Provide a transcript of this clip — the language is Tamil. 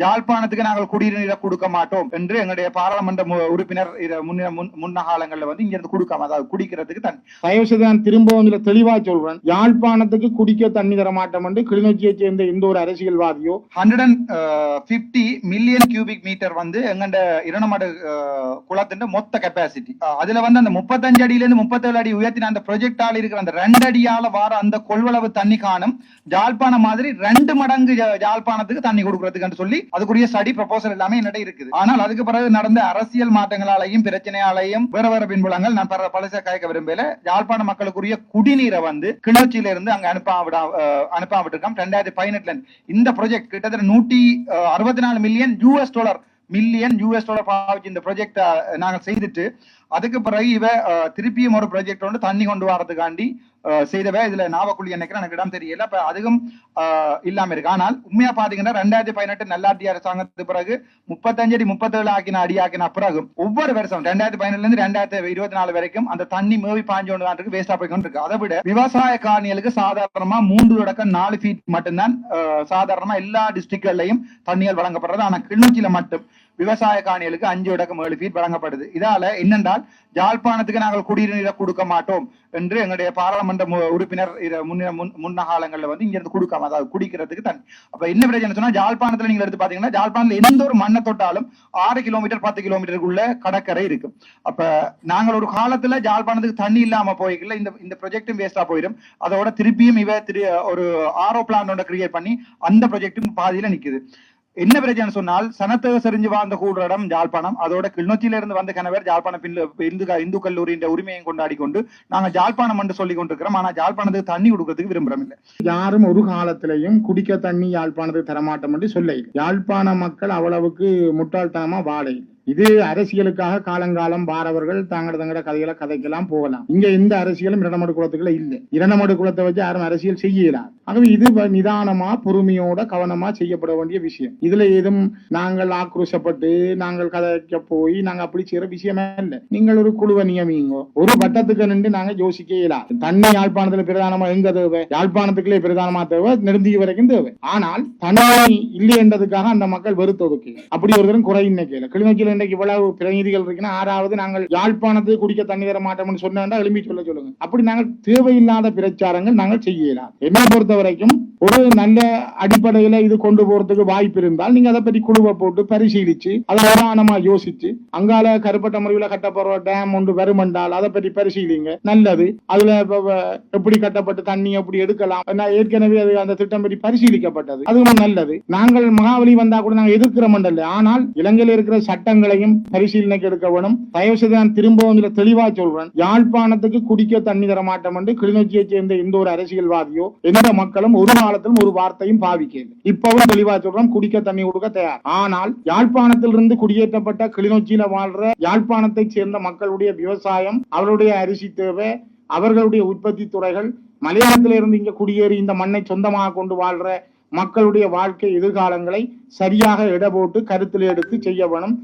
யாழ்ப்பாணத்துக்கு நாங்கள் குடிநீரை கொடுக்க மாட்டோம் என்று எங்களுடைய பாராளுமன்ற உறுப்பினர் முன்ன காலங்கள்ல இங்க இருந்து கொடுக்காம, அதாவது குடிக்கிறதுக்கு தண்ணி. தயவுசெய்து திரும்பவும் தெளிவா சொல்றேன், யாழ்ப்பாணத்துக்கு குடிக்க தண்ணி தர மாட்டோம் என்று கிளிநொச்சியை சேர்ந்த எந்த ஒரு அரசியல்வாதியோ 150 மில்லியன் கியூபிக் மீட்டர் எங்கண்ட இரணமடு குளத்தின் மொத்த கெப்பாசிட்டி. அதுல அந்த 35 அடியில இருந்து 37 அடி உயர்த்தின அந்த ப்ரொஜெக்டால இருக்கிற அந்த 2 அடியால வார அந்த கொள்வளவு தண்ணி காணும் யாழ்ப்பாணம் மாதிரி 2 மடங்கு யாழ்ப்பாணத்துக்கு தண்ணி கொடுக்கறதுக்கு சொல்லி அதுக்குரிய ஸ்டடி ப்ரொபோசல் எல்லாமே என்னிட இருக்குது. ஆனால் அதுக்கு பிறகு நடந்த அரசியல் மாற்றங்களாலையும் பிரச்சனையாலையும் வேற வேற பின்புலங்கள் நான் பலச கயக்க விரும்பல. யாழ்ப்பாண மக்களுக்குரிய குடிநீரை கிளர்ச்சியில இருந்து அங்க அனுப்பாம இருக்கோம். 2018 இந்த ப்ராஜெக்ட் கிட்டத்தட்ட $164 மில்லியன் பாவிச்சு இந்த ப்ராஜெக்ட் நாங்கள் செய்துட்டு அதுக்கு பிறகு இவ திருப்பியும் ஒரு ப்ராஜெக்ட் வந்து தண்ணி கொண்டு வரதுக்காண்டி செய்தவ. இதுல நாவக்குழி எனக்கு இடம் தெரியல, இப்ப அதுவும் இல்லாம இருக்கு. ஆனால் உண்மையா பாத்தீங்கன்னா 2018 நல்லாட்சி அரசாங்கத்துக்கு பிறகு 35 அடி 37 அடி பிறகு ஒவ்வொரு வருஷம் 2017 இருந்து 2024 வரைக்கும் அந்த தண்ணி மேவி பாஞ்சு வேஸ்டா போய்கொண்டு இருக்கு. அதை விட விவசாய காணிகளுக்கு சாதாரணமா 3-4 ஃபீட் மட்டும்தான் சாதாரணமா எல்லா டிஸ்ட்ரிக்ட்கள்லயும் தண்ணிகள் வழங்கப்படுறது. ஆனா கிளிநொச்சியில மட்டும் விவசாய காணிகளுக்கு 5-7 ஃபீட் வழங்கப்படுது. இதால என்னென்றால் யாழ்ப்பாணத்துக்கு நாங்கள் குடிநீரை கொடுக்க மாட்டோம் என்று எங்களுடைய பாராளுமன்ற உறுப்பினர் முன்ன காலங்கள்ல இங்க இருந்து கொடுக்காம, அதாவது குடிக்கிறதுக்கு தண்ணி. அப்ப என்ன பிரச்சனை சொன்னா, யாழ்ப்பாணத்துல நீங்க எடுத்து பாத்தீங்கன்னா யாழ்ப்பாணத்துல எந்த ஒரு மண்ணை தொட்டாலும் 6 கிலோமீட்டர் 10 கிலோமீட்டருக்குள்ள கடற்கரை இருக்கு. அப்ப நாங்கள் ஒரு காலத்துல யாழ்ப்பாணத்துக்கு தண்ணி இல்லாம போய்க்கல, இந்த ப்ராஜெக்டும் வேஸ்டா போயிடும். அதோட திருப்பியும் ஒரு ஆரோ பிளான் கிரியேட் பண்ணி அந்த ப்ராஜெக்டும் பாதியில நிக்குது. என்ன பிரச்சனை சொன்னால், சனத்தக செறிஞ்சு வாழ்ந்த கூடுற இடம் யாழ்ப்பாணம். அதோட கிளிநொச்சியில இருந்து வந்த கணவர் யாழ்ப்பாணம் இந்து கல்லூரியின் உரிமையை கொண்டாடி கொண்டு நாங்க யாழ்ப்பாணம் என்று சொல்லிக் கொண்டிருக்கிறோம். ஆனா யாழ்ப்பாணத்துக்கு தண்ணி கொடுக்கறதுக்கு விரும்புறோம் இல்லை. யாரும் ஒரு காலத்திலையும் குடிக்க தண்ணி யாழ்ப்பாணத்துக்கு தரமாட்டோம் என்று சொல்ல. யாழ்ப்பாண மக்கள் அவ்வளவுக்கு முட்டாள்தனமா வாழை. இது அரசியலுக்காக காலங்காலம் வாரவர்கள் தங்கட கதைகளை கதைக்கெல்லாம் போகலாம். இங்க எந்த அரசியலும் இரண்டமடு குலத்துக்குள்ள இல்லை. இரண்டமடு குலத்தை வச்சு யாரும் அரசியல் செய்யலாம். ஆகவே இது நிதானமா பொறுமையோட கவனமா செய்யப்பட வேண்டிய விஷயம். இதுல ஏதும் நாங்கள் ஆக்ரோஷப்பட்டு நாங்கள் கதைக்க போய் நாங்க அப்படி செய்யற விஷயமே இல்லை. நீங்கள் ஒரு குழுவை நியமிங்க, ஒரு வட்டத்துக்கு நின்று நாங்க யோசிக்க இயலாது. தண்ணி யாழ்ப்பாணத்துல பிரதானமா எங்க தேவை? யாழ்ப்பாணத்துக்குள்ளே பிரதானமா தேவை, நெடுந்தீவு வரைக்கும் தேவை. ஆனால் தண்ணி இல்லை என்றதுக்காக அந்த மக்கள் வெறுத்தொதுக்கு அப்படி ஒரு குறை இன்னைக்கு கிளிநொச்சியில இவ்வளவு பிரதிநிதிகள் இருக்குன்னா 6வது நாங்கள் யாழ்ப்பாணத்துக்கு குடிக்க தண்ணி தர மாட்டோம்னு சொன்னா எழுப்பி சொல்லுங்க. அப்படி நாங்கள் தேவையில்லாத பிரச்சாரங்கள் நாங்கள் செய்யலாம். என்ன பொறுத்த வரைக்கும் ஒரு நல்ல அடிப்படையில இது கொண்டு போறதுக்கு வாய்ப்பு இருந்தால் நீங்க அதை பற்றி குழுவை போட்டு பரிசீலிச்சு அதை பிரதானமா யோசிச்சு அங்கால கருப்பட்ட முறையில கட்டப்படுற டேம் ஒன்று வருமென்றால் அதை பற்றி பரிசீலிங்க, நல்லது. அதுல எப்படி கட்டப்பட்டு தண்ணி எப்படி எடுக்கலாம், ஏற்கனவே அது அந்த திட்டம் பற்றி பரிசீலிக்கப்பட்டது, அதுவும் நல்லது. நாங்கள் மகாவலி வந்தா கூட நாங்கள் எதிர்க்கிறோம். ஆனால் இலங்கையில் இருக்கிற சட்டங்கள் பரிசீலனைக்கு எடுக்க வேணும். தயவுசெய்து நான் திரும்பவும் தெளிவா சொல்றேன், யாழ்ப்பாணத்துக்கு குடிக்க தண்ணி தர மாட்டோம் என்று கிளிநொச்சியை சேர்ந்த எந்த ஒரு அரசியல்வாதியோ எந்த மக்களும் ஒரு காலத்திலும் ஒரு வார்த்தையும் பாவிக்கல. இப்பவும் தெளிவா சொல்றோம், குடிக்க தண்ணி கொடுக்க தயார். ஆனால் யாழ்ப்பாணத்திலிருந்து குடியேற்றப்பட்ட கிளிநொச்சியில வாழ்ற யாழ்ப்பாணத்தை சேர்ந்த மக்களுடைய விவசாயம், அவருடைய அரிசி தேவை, அவர்களுடைய உற்பத்தி துறைகள், மலையாளத்திலிருந்து இங்க குடியேறி இந்த மண்ணை சொந்தமாக கொண்டு வாழ்ற மக்களுடைய வாழ்க்கை எதிர்காலங்களை சரியாக இட போட்டு கருத்தில் எடுத்து செய்ய வேணும்.